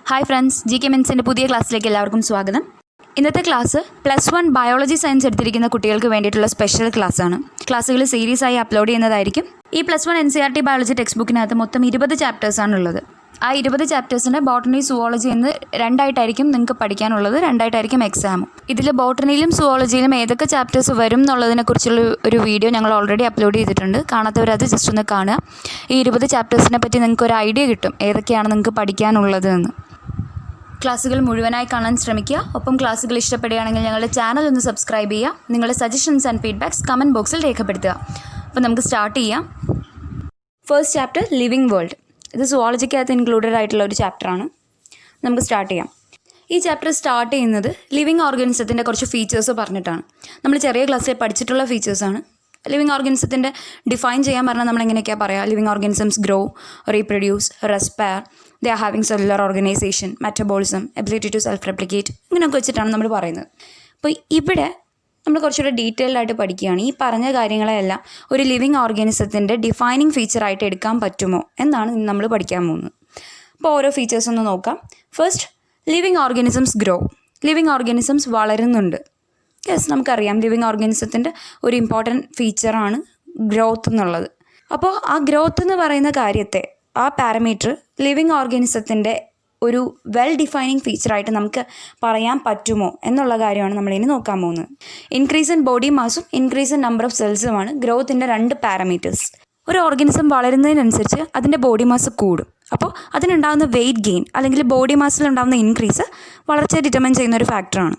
Hi friends, GK മെൻസിൻ്റെ പുതിയ ക്ലാസ്സിലേക്ക് എല്ലാവർക്കും സ്വാഗതം. ഇന്നത്തെ ക്ലാസ് +1 ബയോളജി സയൻസ് എടുത്തിരിക്കുന്ന കുട്ടികൾക്ക് വേണ്ടിയിട്ടുള്ള സ്പെഷ്യൽ ക്ലാസ്സാണ്. ക്ലാസ്സുകൾ സീരീസ് ആയി അപ്ലോഡ് ചെയ്യുന്നതായിരിക്കും. ഈ +1 NCERT ബയോളജി ടെക്സ്റ്റ് ബുക്കിനകത്ത് മൊത്തം 20 ചാപ്റ്റേഴ്സാണുള്ളത്. ആ 20 ചാപ്റ്റേഴ്സിൻ്റെ ബോട്ടണി സുവോളജി എന്ന് രണ്ടായിട്ടായിരിക്കും നിങ്ങൾക്ക് പഠിക്കാനുള്ളത്, രണ്ടായിട്ടായിരിക്കും എക്സാമും. ഇതിൽ ബോട്ടണിയിലും സുവോളജിയിലും ഏതൊക്കെ ചാപ്റ്റേഴ്സ് വരും എന്നുള്ളതിനെക്കുറിച്ചുള്ള ഒരു വീഡിയോ ഞങ്ങൾ ഓൾറെഡി അപ്ലോഡ് ചെയ്തിട്ടുണ്ട്. കാണാത്തവരത് ജസ്റ്റ് ഒന്ന് കാണുക. ഈ 20 ചാപ്റ്റേഴ്സിനെ പറ്റി നിങ്ങൾക്ക് ഒരു ഐഡിയ കിട്ടും ഏതൊക്കെയാണ് നിങ്ങൾക്ക് പഠിക്കാനുള്ളത് എന്ന്. ക്ലാസ്സുകൾ മുഴുവനായി കാണാൻ ശ്രമിക്കുക. ഒപ്പം ക്ലാസ്സുകൾ ഇഷ്ടപ്പെടുകയാണെങ്കിൽ ഞങ്ങളുടെ ചാനൽ ഒന്ന് സബ്സ്ക്രൈബ് ചെയ്യുക. നിങ്ങളുടെ സജഷൻസ് ആൻഡ് ഫീഡ്ബാക്സ് കമൻറ്റ് ബോക്സിൽ രേഖപ്പെടുത്തുക. അപ്പോൾ നമുക്ക് സ്റ്റാർട്ട് ചെയ്യാം. First chapter living world. ഇത് സുവോളജിക്കകത്ത് ഇൻക്ലൂഡഡ് ആയിട്ടുള്ള ഒരു ചാപ്റ്ററാണ്. നമുക്ക് സ്റ്റാർട്ട് ചെയ്യാം. ഈ ചാപ്റ്റർ സ്റ്റാർട്ട് ചെയ്യുന്നത് ലിവിങ് ഓർഗാനിസത്തിൻ്റെ കുറച്ച് ഫീച്ചേഴ്സ് പറഞ്ഞിട്ടാണ്. നമ്മൾ ചെറിയ ക്ലാസ്സിൽ പഠിച്ചിട്ടുള്ള ഫീച്ചേഴ്സാണ്. ലിവിങ് ഓർഗാനിസത്തിൻ്റെ ഡിഫൈൻ ചെയ്യാൻ പറഞ്ഞാൽ നമ്മൾ എങ്ങനെയൊക്കെയാണ് പറയുക? Living organisms grow, reproduce, respire, they are having cellular organisation, metabolism, ability to self replicate, ഇങ്ങനെയൊക്കെ വെച്ചിട്ടാണ് നമ്മൾ പറയുന്നത്. അപ്പോൾ ഇവിടെ നമ്മൾ കുറച്ചുകൂടെ ഡീറ്റെയിൽഡ് ആയിട്ട് പഠിക്കുകയാണ്. ഈ പറഞ്ഞ കാര്യങ്ങളെല്ലാം ഒരു ലിവിങ് ഓർഗാനിസത്തിൻ്റെ ഡിഫൈനിങ് ഫീച്ചറായിട്ട് എടുക്കാൻ പറ്റുമോ എന്നാണ് നമ്മൾ പഠിക്കാൻ പോകുന്നത്. അപ്പോൾ ഓരോ ഫീച്ചേഴ്സ് ഒന്ന് നോക്കാം. First, living organisms grow. Living organisms വളരുന്നുണ്ട്. യെസ്, നമുക്കറിയാം ലിവിങ് ഓർഗാനിസത്തിൻ്റെ ഒരു ഇമ്പോർട്ടൻറ്റ് ഫീച്ചറാണ് ഗ്രോത്ത് എന്നുള്ളത്. അപ്പോൾ ആ ഗ്രോത്ത് എന്ന് പറയുന്ന കാര്യത്തെ, ആ പാരാമീറ്റർ ലിവിങ് ഓർഗാനിസത്തിൻ്റെ ഒരു വെൽ ഡിഫൈനിങ് ഫീച്ചറായിട്ട് നമുക്ക് പറയാൻ പറ്റുമോ എന്നുള്ള കാര്യമാണ് നമ്മളിനി നോക്കാൻ പോകുന്നത്. ഇൻക്രീസ് ഇൻ ബോഡി മാസും ഇൻക്രീസ് ഇൻ നമ്പർ ഓഫ് സെൽസുമാണ് ഗ്രോത്തിൻ്റെ രണ്ട് പാരാമീറ്റേഴ്സ്. ഒരു ഓർഗാനിസം വളരുന്നതിനനുസരിച്ച് അതിൻ്റെ ബോഡി മാസ് കൂടും. അപ്പോൾ അതിനുണ്ടാകുന്ന വെയിറ്റ് ഗെയിൻ അല്ലെങ്കിൽ ബോഡി മാസിലുണ്ടാകുന്ന ഇൻക്രീസ് വളർച്ചയെ ഡിറ്റർമൈൻ ചെയ്യുന്ന ഒരു ഫാക്ടറാണ്.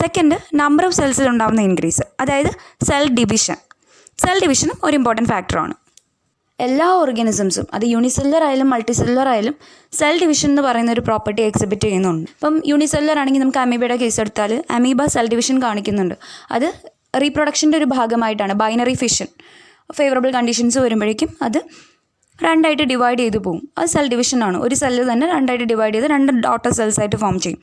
സെക്കൻഡ്, നമ്പർ ഓഫ് സെൽസിലുണ്ടാകുന്ന ഇൻക്രീസ്, അതായത് സെൽ ഡിവിഷൻ. സെൽ ഡിവിഷനും ഒരു ഇമ്പോർട്ടൻറ്റ് ഫാക്ടറാണ്. എല്ലാ ഓർഗാനിസംസും, അത് യൂണിസെല്ലുലർ ആയാലും മൾട്ടി സെല്ലുലർ ആയാലും, സെൽ ഡിവിഷൻ എന്ന് പറയുന്ന ഒരു പ്രോപ്പർട്ടി എക്സിബിറ്റ് ചെയ്യുന്നുണ്ട്. ഇപ്പം യൂണിസെല്ലുലർ ആണെങ്കിൽ നമുക്ക് അമീബയുടെ കേസ് എടുത്താൽ അമീബ സെൽ ഡിവിഷൻ കാണിക്കുന്നുണ്ട്. അത് റീപ്രൊഡക്ഷൻ്റെ ഒരു ഭാഗമായിട്ടാണ്. ബൈനറി ഫിഷൻ, ഫേവറബിൾ കണ്ടീഷൻസ് വരുമ്പോഴേക്കും അത് രണ്ടായിട്ട് ഡിവൈഡ് ചെയ്ത് പോകും. അത് സെൽ ഡിവിഷനാണ്. ഒരു സെല്ല് തന്നെ രണ്ടായിട്ട് ഡിവൈഡ് ചെയ്ത് രണ്ട് ഡോട്ടർ സെൽസ് ആയിട്ട് ഫോം ചെയ്യും.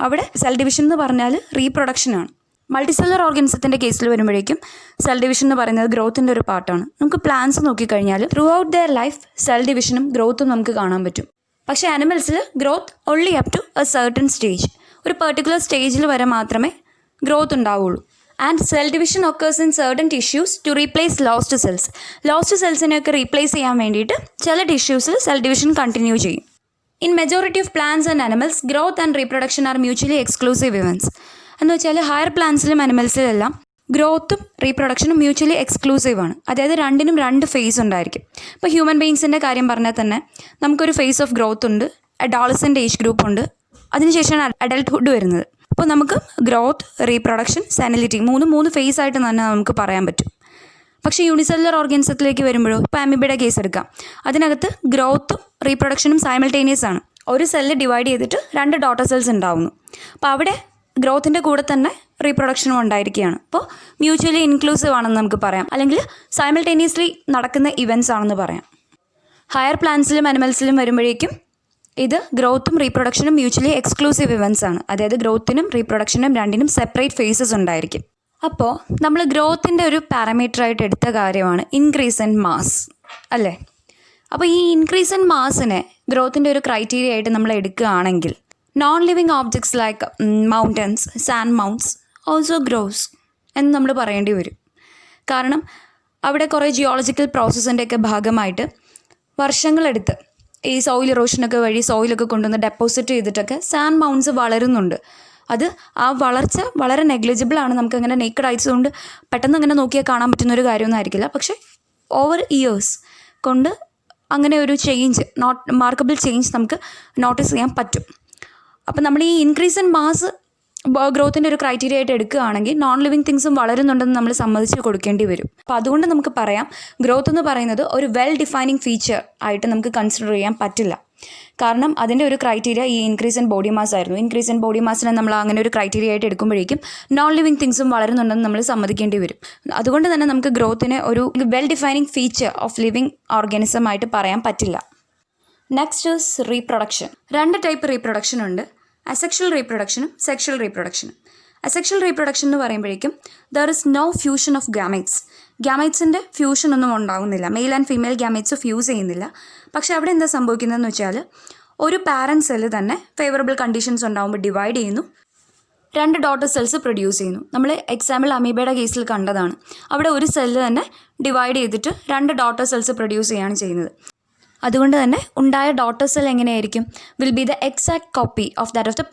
അവിടെ സെൽ ഡിവിഷൻ എന്ന് പറഞ്ഞാൽ റീപ്രൊഡക്ഷനാണ്. മൾട്ടിസെല്ലുലർ ഓർഗാനിസത്തിൻ്റെ കേസിൽ വരുമ്പോഴേക്കും സെൽ ഡിവിഷൻ എന്ന് പറയുന്നത് ഗ്രോത്തിൻ്റെ ഒരു പാർട്ടാണ്. നമുക്ക് പ്ലാന്റ്സ് നോക്കിക്കഴിഞ്ഞാൽ throughout their life cell ഡിവിഷനും ഗ്രോത്തും നമുക്ക് കാണാൻ പറ്റും. പക്ഷേ ആനിമൽസിൽ growth only up to a certain stage, ഒരു പെർട്ടിക്കുലർ സ്റ്റേജിൽ വരെ മാത്രമേ ഗ്രോത്ത് ഉണ്ടാവുള്ളൂ. And cell division occurs in certain tissues to replace lost cells. Lost സെൽസിനെയൊക്കെ റീപ്ലേസ് ചെയ്യാൻ വേണ്ടിയിട്ട് ചില ടിഷ്യൂസിൽ സെൽ ഡിവിഷൻ കണ്ടിന്യൂ ചെയ്യും. In majority of plants and animals growth and reproduction are mutually exclusive events. എന്ന് വെച്ചാൽ ഹയർ പ്ലാന്റ്സിലും അനിമൽസിലെല്ലാം ഗ്രോത്തും റീപ്രൊഡക്ഷനും മ്യൂച്വലി എക്സ്ക്ലൂസീവ് ആണ്. അതായത് രണ്ടിനും രണ്ട് ഫേസ് ഉണ്ടായിരിക്കും. ഇപ്പോൾ ഹ്യൂമൻ ബീങ്സിൻ്റെ കാര്യം പറഞ്ഞാൽ തന്നെ നമുക്കൊരു ഫേസ് ഓഫ് ഗ്രോത്ത് ഉണ്ട്, അഡോളസെൻ്റ് ഏജ് ഗ്രൂപ്പ് ഉണ്ട്, അതിനുശേഷമാണ് അഡൽട്ട്ഹുഡ് വരുന്നത്. അപ്പോൾ നമുക്ക് ഗ്രോത്ത്, റീപ്രൊഡക്ഷൻ, സെനിലിറ്റി മൂന്ന് ഫേസ് ആയിട്ട് തന്നെ നമുക്ക് പറയാൻ പറ്റും. പക്ഷേ യൂണിസെല്ലുലർ ഓർഗാനിസത്തിലേക്ക് വരുമ്പോഴോ, ഇപ്പോൾ അമീബയുടെ കേസ് എടുക്കാം, അതിനകത്ത് ഗ്രോത്തും റീപ്രൊഡക്ഷനും സൈമൾട്ടേനിയസ് ആണ്. ഒരു സെല്ല് ഡിവൈഡ് ചെയ്തിട്ട് രണ്ട് ഡോട്ടർ സെൽസ് ഉണ്ടാവുന്നു. അപ്പോൾ അവിടെ ഗ്രോത്തിൻ്റെ കൂടെ തന്നെ റീപ്രൊഡക്ഷനും ഉണ്ടായിരിക്കുകയാണ്. അപ്പോൾ മ്യൂച്വലി ഇൻക്ലൂസീവ് ആണെന്ന് നമുക്ക് പറയാം, അല്ലെങ്കിൽ സൈമൾട്ടേനിയസ്ലി നടക്കുന്ന ഇവൻറ്റ്സ് ആണെന്ന് പറയാം. ഹയർ പ്ലാന്റ്സിലും അനിമൽസിലും വരുമ്പോഴേക്കും ഇത് ഗ്രോത്തും റീപ്രൊഡക്ഷനും മ്യൂച്വലി എക്സ്ക്ലൂസീവ് ഇവൻറ്റ്സ് ആണ്. അതായത് ഗ്രോത്തിനും റീപ്രൊഡക്ഷനും രണ്ടിനും സെപ്പറേറ്റ് ഫേസസ് ഉണ്ടായിരിക്കും. അപ്പോൾ നമ്മൾ ഗ്രോത്തിൻ്റെ ഒരു പാരാമീറ്ററായിട്ട് എടുത്ത കാര്യമാണ് ഇൻക്രീസ് ഇൻ മാസ്, അല്ലേ? അപ്പോൾ ഈ ഇൻക്രീസ് ഇൻ മാസിനെ ഗ്രോത്തിൻ്റെ ഒരു ക്രൈറ്റീരിയ ആയിട്ട് നമ്മൾ എടുക്കുകയാണെങ്കിൽ non living objects like mountains, sand mounts also gross എന്ന് നമ്മൾ പറയേണ്ടി വരും. കാരണം അവിടെ കുറേ ജിയോളജിക്കൽ പ്രോസസ്സിൻ്റെയൊക്കെ ഭാഗമായിട്ട് വർഷങ്ങളെടുത്ത് ഈ സോയിൽ ഇറോഷനൊക്കെ വഴി സോയിലൊക്കെ കൊണ്ടുവന്ന് ഡെപ്പോസിറ്റ് ചെയ്തിട്ടൊക്കെ സാൻഡ് മൗണ്ട്സ് വളരുന്നുണ്ട്. അത് ആ വളർച്ച വളരെ നെഗ്ലിജിബിൾ ആണ്. നമുക്കങ്ങനെ നേക്കഡ് ഐസ് കൊണ്ട് പെട്ടെന്ന് അങ്ങനെ നോക്കിയാൽ കാണാൻ പറ്റുന്നൊരു കാര്യമൊന്നും ആയിരിക്കില്ല. പക്ഷേ ഓവർ ഇയേഴ്സ് കൊണ്ട് അങ്ങനെ ഒരു ചേഞ്ച്, മാർക്കബിൾ ചേഞ്ച് നമുക്ക് നോട്ടീസ് ചെയ്യാൻ പറ്റും. അപ്പം നമ്മൾ ഈ ഇൻക്രീസ് ഇൻ മാസ് ഗ്രോത്തിൻ്റെ ഒരു ക്രൈറ്റീരിയ ആയിട്ട് എടുക്കുകയാണെങ്കിൽ നോൺ ലിവിങ് തിങ്സും വളരുന്നുണ്ടെന്ന് നമ്മൾ സമ്മതിച്ച് കൊടുക്കേണ്ടി വരും. അപ്പോൾ അതുകൊണ്ട് നമുക്ക് പറയാം ഗ്രോത്ത് എന്ന് പറയുന്നത് ഒരു വെൽ ഡിഫൈനിങ് ഫീച്ചർ ആയിട്ട് നമുക്ക് കൺസിഡർ ചെയ്യാൻ പറ്റില്ല. കാരണം അതിൻ്റെ ഒരു ക്രൈറ്റീരിയ ഈ ഇൻക്രീസ് ഇൻ ബോഡി മാസ് ആയിരുന്നു. ഇൻക്രീസ് ഇൻ ബോഡി മാസിനെ നമ്മൾ അങ്ങനെ ഒരു ക്രൈറ്റീരിയ ആയിട്ട് എടുക്കുമ്പോഴേക്കും നോൺ ലിവിങ് തിങ്സും വളരുന്നുണ്ടെന്ന് നമ്മൾ സമ്മതിക്കേണ്ടി വരും. അതുകൊണ്ട് തന്നെ നമുക്ക് ഗ്രോത്തിനെ ഒരു well defining feature of living organism ആയിട്ട് പറയാൻ പറ്റില്ല. Next is reproduction. രണ്ട് ടൈപ്പ് റീപ്രൊഡക്ഷൻ ഉണ്ട്, അസെക്ഷൽ റീപ്രൊഡക്ഷനും സെക്ഷൽ റീപ്രൊഡക്ഷനും. അസെക്ഷൽ റീപ്രൊഡക്ഷൻ എന്ന് പറയുമ്പോഴേക്കും there is no fusion of gametes. ഗാമൈറ്റ്സിൻ്റെ ഫ്യൂഷനൊന്നും ഉണ്ടാകുന്നില്ല, male and female gametes fuse ചെയ്യുന്നില്ല. പക്ഷേ അവിടെ എന്താ സംഭവിക്കുന്നതെന്ന് വെച്ചാൽ ഒരു പാരൻറ്റ് സെല്ല് തന്നെ ഫേവറബിൾ കണ്ടീഷൻസ് ഉണ്ടാകുമ്പോൾ ഡിവൈഡ് ചെയ്യുന്നു, 2 ഡോട്ടർ സെൽസ് പ്രൊഡ്യൂസ് ചെയ്യുന്നു. നമ്മൾ എക്സാമ്പിൾ അമീബയുടെ കേസിൽ കണ്ടതാണ്. അവിടെ ഒരു സെല്ല് തന്നെ ഡിവൈഡ് ചെയ്തിട്ട് 2 ഡോട്ടർ സെൽസ് പ്രൊഡ്യൂസ് ചെയ്യുകയാണ് ചെയ്യുന്നത്. അതുകൊണ്ട് തന്നെ ഉണ്ടായ ഡോട്ടർ സെൽ എങ്ങനെയായിരിക്കും? Will be the exact copy of that of the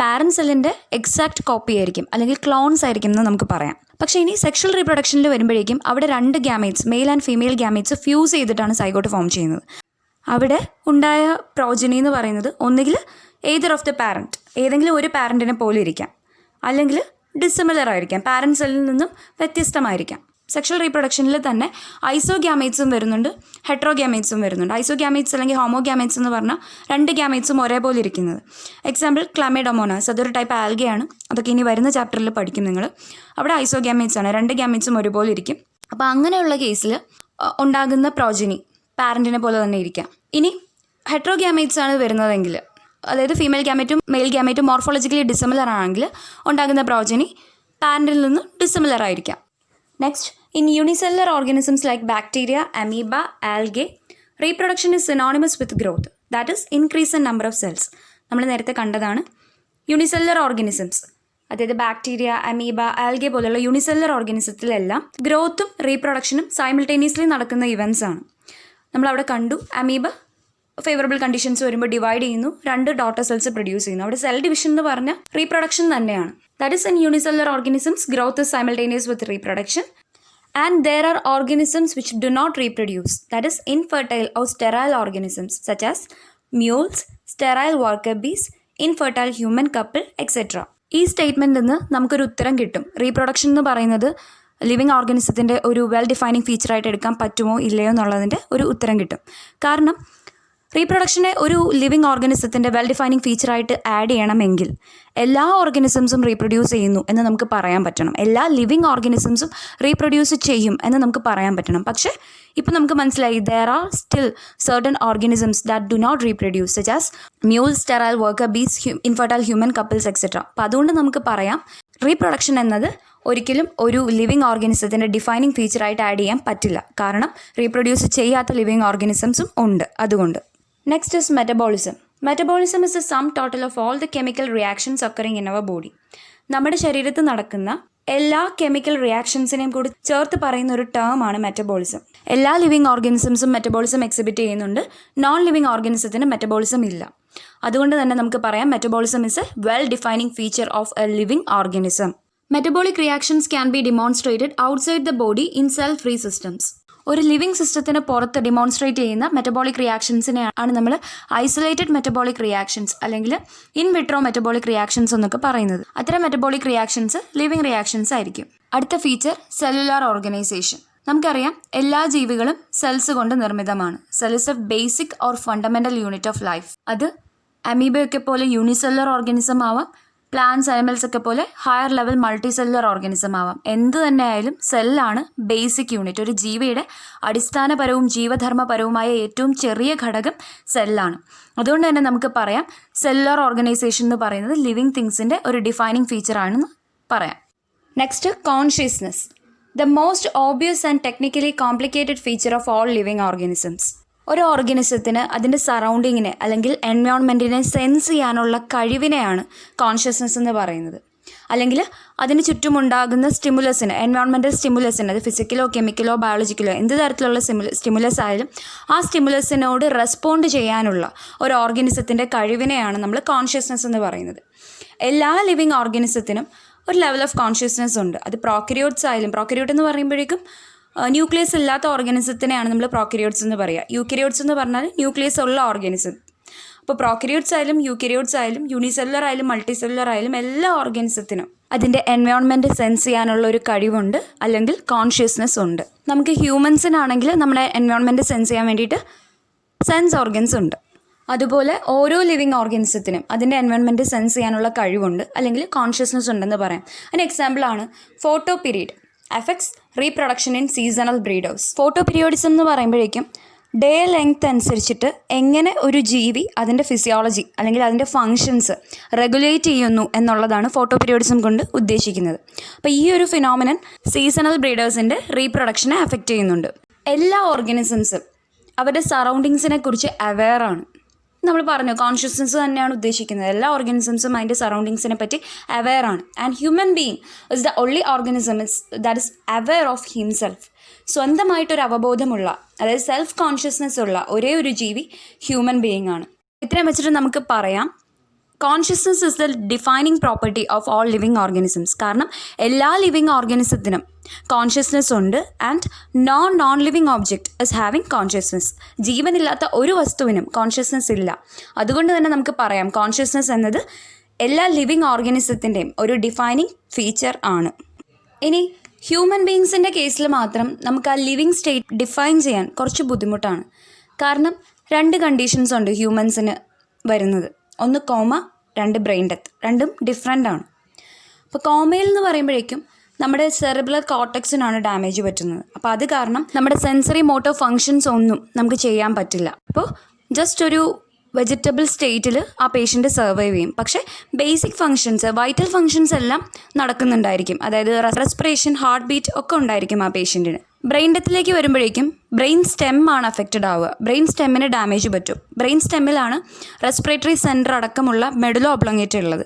parent സെല്ലിൻ്റെ എക്സാക്ട് കോപ്പി ആയിരിക്കും, അല്ലെങ്കിൽ ക്ലോൺസ് ആയിരിക്കും എന്ന് നമുക്ക് പറയാം. പക്ഷേ ഇനി സെക്ഷൽ റീപ്രൊഡക്ഷനിൽ വരുമ്പോഴേക്കും അവിടെ 2 gametes, mail and female gametes fuse ചെയ്തിട്ടാണ് സൈഗോട്ട് ഫോം ചെയ്യുന്നത്. അവിടെ ഉണ്ടായ പ്രോജനി എന്ന് പറയുന്നത് ഒന്നുകിൽ എയ്തർ ഓഫ് ദ പാരൻറ്റ്, ഏതെങ്കിലും ഒരു പാരൻറ്റിനെ പോലെ ഇരിക്കാം, അല്ലെങ്കിൽ ഡിസിമിലർ ആയിരിക്കാം, പാരൻറ്റ് സെല്ലിൽ നിന്നും വ്യത്യസ്തമായിരിക്കാം. സെക്ഷൽ റീപ്രൊഡക്ഷനിൽ തന്നെ ഐസോഗ്യാമേറ്റ്സും വരുന്നുണ്ട്, ഹെട്രോഗ്യാമേറ്റ്സും വരുന്നുണ്ട്. ഐസോഗ്യാമേറ്റ്സ് അല്ലെങ്കിൽ ഹോമോഗ്യാമേറ്റ്സ് എന്ന് പറഞ്ഞാൽ 2 ഗ്യാമേറ്റ്സും ഒരേപോലെ ഇരിക്കുന്നത്. എക്സാമ്പിൾ ക്ലമൈഡോമോണാസ്, അതൊരു ടൈപ്പ് ആൽഗയാണ്. അതൊക്കെ ഇനി വരുന്ന ചാപ്റ്ററിൽ പഠിക്കും നിങ്ങൾ. അവിടെ ഐസോഗ്യാമേറ്റ്സ് ആണ്, 2 ഗ്യാമേറ്റ്സും ഒരുപോലെ ഇരിക്കും. അപ്പോൾ അങ്ങനെയുള്ള കേസിൽ ഉണ്ടാകുന്ന പ്രോജനി പാരൻറ്റിനെ പോലെ തന്നെ ഇരിക്കാം. ഇനി ഹെട്രോഗ്യാമേറ്റ്സ് ആണ് വരുന്നതെങ്കിൽ, അതായത് ഫീമെയിൽ ഗ്യാമേറ്റും മെയിൽ ഗ്യാമേറ്റും മോർഫോളജിക്കലി ഡിസിമിലർ ആണെങ്കിൽ ഉണ്ടാകുന്ന പ്രോജനി പാരൻറ്റിൽ നിന്ന് ഡിസിമിലർ ആയിരിക്കാം. Next, in unicellular organisms like bacteria, amoeba, algae, reproduction is synonymous with growth, that is increase in number of cells. നമ്മൾ നേരത്തെ കണ്ടതാണ്. യൂണിസെല്ലുലർ ഓർഗാനിസംസ്, അതായത് ബാക്ടീരിയ, അമീബ, ആൽഗെ പോലുള്ള unicellular ഓർഗാനിസത്തിലെല്ലാം ഗ്രോത്തും റീപ്രൊഡക്ഷനും simultaneously നടക്കുന്ന ഇവൻറ്റ്സ് ആണ്. നമ്മളവിടെ കണ്ടു, അമീബ ഫേവറബിൾ കണ്ടീഷൻസ് വരുമ്പോൾ ഡിവൈഡ് ചെയ്യുന്നു, 2 ഡോട്ടർ സെൽസ് പ്രൊഡ്യൂസ് ചെയ്യുന്നു. അവിടെ സെൽ ഡിവിഷൻ എന്ന് പറഞ്ഞാൽ റീപ്രൊഡക്ഷൻ തന്നെയാണ്. That is in unicellular organisms growth is simultaneous with reproduction. And there are organisms which do not reproduce, that is infertile or sterile organisms such as mules, sterile worker bees, infertile human couple, etc. ഈ സ്റ്റേറ്റ്മെൻറ്റിൽ നിന്ന് നമുക്കൊരു ഉത്തരം കിട്ടും. Reproduction എന്ന് പറയുന്നത് living ഓർഗാനിസത്തിൻ്റെ ഒരു well defining ഫീച്ചറായിട്ട് എടുക്കാൻ പറ്റുമോ ഇല്ലയോ എന്നുള്ളതിൻ്റെ ഒരു ഉത്തരം കിട്ടും. കാരണം റീപ്രൊഡക്ഷനെ ഒരു ലിവിങ് ഓർഗാനിസത്തിൻ്റെ വെൽ ഡിഫൈനിങ് ഫീച്ചറായിട്ട് ആഡ് ചെയ്യണമെങ്കിൽ എല്ലാ ഓർഗാനിസംസും റീപ്രൊഡ്യൂസ് ചെയ്യുന്നു എന്ന് നമുക്ക് പറയാൻ പറ്റണം. എല്ലാ ലിവിങ് ഓർഗാനിസംസും റീപ്രൊഡ്യൂസ് ചെയ്യും എന്ന് നമുക്ക് പറയാൻ പറ്റണം. പക്ഷേ ഇപ്പോൾ നമുക്ക് മനസ്സിലായി, there are still certain organisms that do not reproduce, such as mules, sterile worker bees, infertile human couples, etc. അപ്പോൾ അതുകൊണ്ട് നമുക്ക് പറയാം, റീപ്രൊഡക്ഷൻ എന്നത് ഒരിക്കലും ഒരു ലിവിങ് ഓർഗാനിസത്തിൻ്റെ ഡിഫൈനിങ് ഫീച്ചറായിട്ട് ആഡ് ചെയ്യാൻ പറ്റില്ല. കാരണം റീപ്രൊഡ്യൂസ് ചെയ്യാത്ത ലിവിങ് ഓർഗാനിസംസും ഉണ്ട്. അതുകൊണ്ട് next is metabolism. Metabolism is the sum total of all the chemical reactions occurring in our body. നമ്മുടെ ശരീരത്തിൽ നടക്കുന്ന എല്ലാ കെമിക്കൽ റിയാക്ഷൻസിനെയും കൂടി ചേർത്ത് പറയുന്ന ഒരു ടേമാണ് മെറ്റബോളിസം. എല്ലാ ലിവിങ് ഓർഗാനിസംസും മെറ്റബോളിസം എക്സിബിറ്റ് ചെയ്യുന്നുണ്ട്. നോൺ ലിവിങ് ഓർഗാനിസത്തിന് മെറ്റബോളിസം ഇല്ല. അതുകൊണ്ട് തന്നെ നമുക്ക് പറയാം metabolism is a well defining feature of a living organism. Metabolic reactions can be demonstrated outside the body in cell free systems. ഒരു ലിവിങ് സിസ്റ്റത്തിന് പുറത്ത് ഡിമോൺസ്ട്രേറ്റ് ചെയ്യുന്ന മെറ്റബോളിക് റിയാക്ഷൻസിനെ ആണ് നമ്മൾ ഐസൊലേറ്റഡ് മെറ്റബോളിക് റിയാക്ഷൻസ് അല്ലെങ്കിൽ ഇൻ വിട്രോ മെറ്റബോളിക് റിയാക്ഷൻസ് എന്നൊക്കെ പറയുന്നത്. അത്തരം മെറ്റബോളിക് റിയാക്ഷൻസ് ലിവിങ് റിയാക്ഷൻസ് ആയിരിക്കും. അടുത്ത ഫീച്ചർ സെല്ലുലാർ ഓർഗനൈസേഷൻ. നമുക്കറിയാം എല്ലാ ജീവികളും സെൽസ് കൊണ്ട് നിർമ്മിതമാണ്. Cell is a basic or fundamental unit of life. അത് അമീബയൊക്കെ പോലെ യൂണിസെല്ലുലർ ഓർഗാനിസം ആവാം, പ്ലാന്റ്സ്, ആനിമൽസ് ഒക്കെ പോലെ higher level multicellular organism ആവാം. എന്ത് തന്നെ ആയാലും സെല്ലാണ് ബേസിക് യൂണിറ്റ്. ഒരു ജീവിയുടെ അടിസ്ഥാനപരവും ജീവധർമ്മപരവുമായ ഏറ്റവും ചെറിയ ഘടകം സെല്ലാണ്. അതുകൊണ്ട് തന്നെ നമുക്ക് പറയാം സെല്ലുലാർ ഓർഗനൈസേഷൻ എന്ന് പറയുന്നത് ലിവിങ് തിങ്സിൻ്റെ ഒരു ഡിഫൈനിങ് ഫീച്ചറാണെന്ന് പറയാം. Next, consciousness. The most obvious and technically complicated feature of all living organisms. ഒരു ഓർഗാനിസത്തിന് അതിൻ്റെ സറൗണ്ടിങ്ങിനെ അല്ലെങ്കിൽ എൻവയോൺമെൻറ്റിനെ സെൻസ് ചെയ്യാനുള്ള കഴിവിനെയാണ് കോൺഷ്യസ്നെസ് എന്ന് പറയുന്നത്. അല്ലെങ്കിൽ അതിന് ചുറ്റുമുണ്ടാകുന്ന സ്റ്റിമുലസിന്, എൻവയോൺമെൻറ്റൽ സ്റ്റിമുലസിന്, അത് ഫിസിക്കലോ കെമിക്കലോ ബയോളജിക്കലോ എന്ത് തരത്തിലുള്ള സ്റ്റിമുലസ് ആയാലും ആ സ്റ്റിമുലസിനോട് റെസ്പോണ്ട് ചെയ്യാനുള്ള ഒരു ഓർഗാനിസത്തിൻ്റെ കഴിവിനെയാണ് നമ്മൾ കോൺഷ്യസ്നെസ് എന്ന് പറയുന്നത്. എല്ലാ ലിവിങ് ഓർഗാനിസത്തിനും ഒരു ലെവൽ ഓഫ് കോൺഷ്യസ്നെസ് ഉണ്ട്. അത് പ്രോക്രിയോട്ട്സ് ആയാലും, പ്രോക്രിയോട്ട് എന്ന് പറയുമ്പോഴേക്കും ന്യൂക്ലിയസ് ഇല്ലാത്ത ഓർഗാനിസത്തിനെയാണ് നമ്മൾ പ്രോക്രിയോട്ട്സ് എന്ന് പറയുക. യൂക്രിയോട്ട്സ് എന്ന് പറഞ്ഞാൽ ന്യൂക്ലിയസ് ഉള്ള ഓർഗാനിസം. അപ്പോൾ പ്രോക്രിയോട്ട്സ് ആയാലും യൂക്രിയോട്ട്സ് ആയാലും യൂണിസെല്ലുലർ ആയാലും മൾട്ടി സെല്ലുലർ ആയാലും എല്ലാ ഓർഗാനിസത്തിനും അതിൻ്റെ എൻവയോൺമെൻറ്റ് സെൻസ് ചെയ്യാനുള്ള ഒരു കഴിവുണ്ട്, അല്ലെങ്കിൽ കോൺഷ്യസ്നെസ് ഉണ്ട്. നമുക്ക് ഹ്യൂമൻസിനാണെങ്കിൽ നമ്മുടെ എൻവയോൺമെൻറ്റ് സെൻസ് ചെയ്യാൻ വേണ്ടിയിട്ട് സെൻസ് ഓർഗൻസ് ഉണ്ട്. അതുപോലെ ഓരോ ലിവിങ് ഓർഗാനിസത്തിനും അതിൻ്റെ എൻവയോൺമെൻറ്റ് സെൻസ് ചെയ്യാനുള്ള കഴിവുണ്ട്, അല്ലെങ്കിൽ കോൺഷ്യസ്നെസ് ഉണ്ടെന്ന് പറയാം. അതിന് എക്സാമ്പിളാണ് photo period effects reproduction in seasonal breeders. Photo periodism എന്ന് പറയുമ്പോഴേക്കും ഡേ ലെങ്ത് അനുസരിച്ചിട്ട് എങ്ങനെ ഒരു ജീവി അതിൻ്റെ ഫിസിയോളജി അല്ലെങ്കിൽ അതിൻ്റെ ഫങ്ഷൻസ് റെഗുലേറ്റ് ചെയ്യുന്നു എന്നുള്ളതാണ് ഫോട്ടോ പീരിയോഡിസം കൊണ്ട് ഉദ്ദേശിക്കുന്നത്. അപ്പോൾ ഈ ഒരു ഫിനോമിനൻ സീസണൽ ബ്രീഡേഴ്സിൻ്റെ റീപ്രൊഡക്ഷനെ അഫക്റ്റ് ചെയ്യുന്നുണ്ട്. എല്ലാ ഓർഗാനിസംസും അവരുടെ സറൗണ്ടിങ്സിനെ കുറിച്ച് അവെയറാണ്. നമ്മൾ പറഞ്ഞു കോൺഷ്യസ്നസ് തന്നെയാണ് ഉദ്ദേശിക്കുന്നത്. എല്ലാ ഓർഗാനിസംസും അതിൻ്റെ സറൗണ്ടിങ്സിനെ പറ്റി അവെയർ ആണ്. And human being is the only organism that is aware of himself. സ്വന്തമായിട്ടൊരു അവബോധമുള്ള, അതായത് സെൽഫ് കോൺഷ്യസ്നെസ് ഉള്ള ഒരേ ഒരു ജീവി ഹ്യൂമൻ ബീയിങ് ആണ്. ഇത്രയും വെച്ചിട്ട് നമുക്ക് പറയാം consciousness is the defining property of all living organisms. കാരണം എല്ലാ ലിവിങ് ഓർഗാനിസത്തിനും കോൺഷ്യസ്നെസ് ഉണ്ട്. And non living object is having consciousness. ജീവനില്ലാത്ത ഒരു വസ്തുവിനും കോൺഷ്യസ്നെസ് ഇല്ല. അതുകൊണ്ട് തന്നെ നമുക്ക് പറയാം കോൺഷ്യസ്നെസ് എന്നത് എല്ലാ ലിവിങ് ഓർഗാനിസത്തിൻ്റെയും ഒരു ഡിഫൈനിങ് ഫീച്ചർ ആണ്. ഇനി ഹ്യൂമൻ ബീയിങ്സിൻ്റെ കേസിൽ മാത്രം നമുക്ക് ആ ലിവിങ് സ്റ്റേറ്റ് ഡിഫൈൻ ചെയ്യാൻ കുറച്ച് ബുദ്ധിമുട്ടാണ്. കാരണം 2 കണ്ടീഷൻസ് ഉണ്ട് ഹ്യൂമൻസിന് വരുന്നത്. ഒന്ന് കോമ, 2 ബ്രെയിൻ ഡെത്ത്. രണ്ടും ഡിഫറെൻ്റ് ആണ്. അപ്പോൾ കോമയിൽ എന്ന് പറയുമ്പോഴേക്കും നമ്മുടെ സെറിബ്രൽ കോർട്ടക്സിനാണ് ഡാമേജ് പറ്റുന്നത്. അപ്പോൾ അത് കാരണം നമ്മുടെ സെൻസറി മോട്ടോർ ഫങ്ഷൻസ് ഒന്നും നമുക്ക് ചെയ്യാൻ പറ്റില്ല. അപ്പോൾ ജസ്റ്റ് ഒരു വെജിറ്റബിൾ സ്റ്റേറ്റിൽ ആ പേഷ്യൻ്റ് സർവൈവ് ചെയ്യും. പക്ഷേ ബേസിക് ഫങ്ഷൻസ്, വൈറ്റൽ ഫങ്ഷൻസ് എല്ലാം നടക്കുന്നുണ്ടായിരിക്കും. അതായത് റെസ്പിറേഷൻ, ഹാർട്ട് ബീറ്റ് ഒക്കെ ഉണ്ടായിരിക്കും ആ പേഷ്യൻറ്റിന്. ബ്രെയിൻ ഡെത്തിലേക്ക് വരുമ്പോഴേക്കും ബ്രെയിൻ സ്റ്റെം ആണ് അഫക്റ്റഡ് ആവുക. ബ്രെയിൻ സ്റ്റെമ്മിന് ഡാമേജ് പറ്റും. ബ്രെയിൻ സ്റ്റെമ്മിലാണ് റെസ്പിറേറ്ററി സെൻറ്റർ അടക്കമുള്ള മെഡുല ഒബ്ലോങ്ങേറ്റ ഉള്ളത്.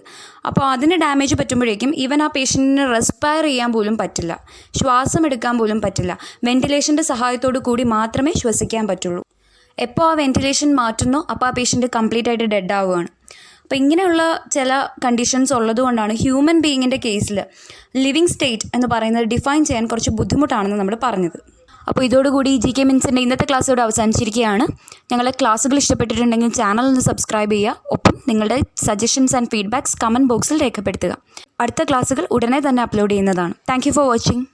അപ്പോൾ അതിന് ഡാമേജ് പറ്റുമ്പോഴേക്കും ഈവൻ ആ പേഷ്യൻറ്റിന് റെസ്പയർ ചെയ്യാൻ പോലും പറ്റില്ല, ശ്വാസം എടുക്കാൻ പോലും പറ്റില്ല. വെൻറ്റിലേഷൻ്റെ സഹായത്തോടു കൂടി മാത്രമേ ശ്വസിക്കാൻ പറ്റുള്ളൂ. എപ്പോൾ ആ വെൻറ്റിലേഷൻ മാറ്റുന്നോ അപ്പോൾ ആ പേഷ്യൻറ്റ് കംപ്ലീറ്റ് ആയിട്ട് ഡെഡ് ആവുകയാണ്. അപ്പോൾ ഇങ്ങനെയുള്ള ചില കണ്ടീഷൻസ് ഉള്ളതുകൊണ്ടാണ് ഹ്യൂമൻ ബീയിങ്ങിൻ്റെ കേസിൽ ലിവിങ് സ്റ്റേറ്റ് എന്ന് പറയുന്നത് ഡിഫൈൻ ചെയ്യാൻ കുറച്ച് ബുദ്ധിമുട്ടാണെന്ന് നമ്മൾ പറഞ്ഞത്. അപ്പോൾ ഇതോടുകൂടി GK മിൻസിൻ്റെ ഇന്നത്തെ ക്ലാസ് ഇവിടെ അവസാനിച്ചിരിക്കുകയാണ്. ഞങ്ങളുടെ ക്ലാസ്സുകൾ ഇഷ്ടപ്പെട്ടിട്ടുണ്ടെങ്കിൽ ചാനൽ ഒന്ന് സബ്സ്ക്രൈബ് ചെയ്യുക. ഒപ്പം നിങ്ങളുടെ സജഷൻസ് ആൻഡ് ഫീഡ്ബാക്സ് കമൻറ്റ് ബോക്സിൽ രേഖപ്പെടുത്തുക. അടുത്ത ക്ലാസ്സുകൾ ഉടനെ തന്നെ അപ്ലോഡ് ചെയ്യുന്നതാണ്. Thank you for watching.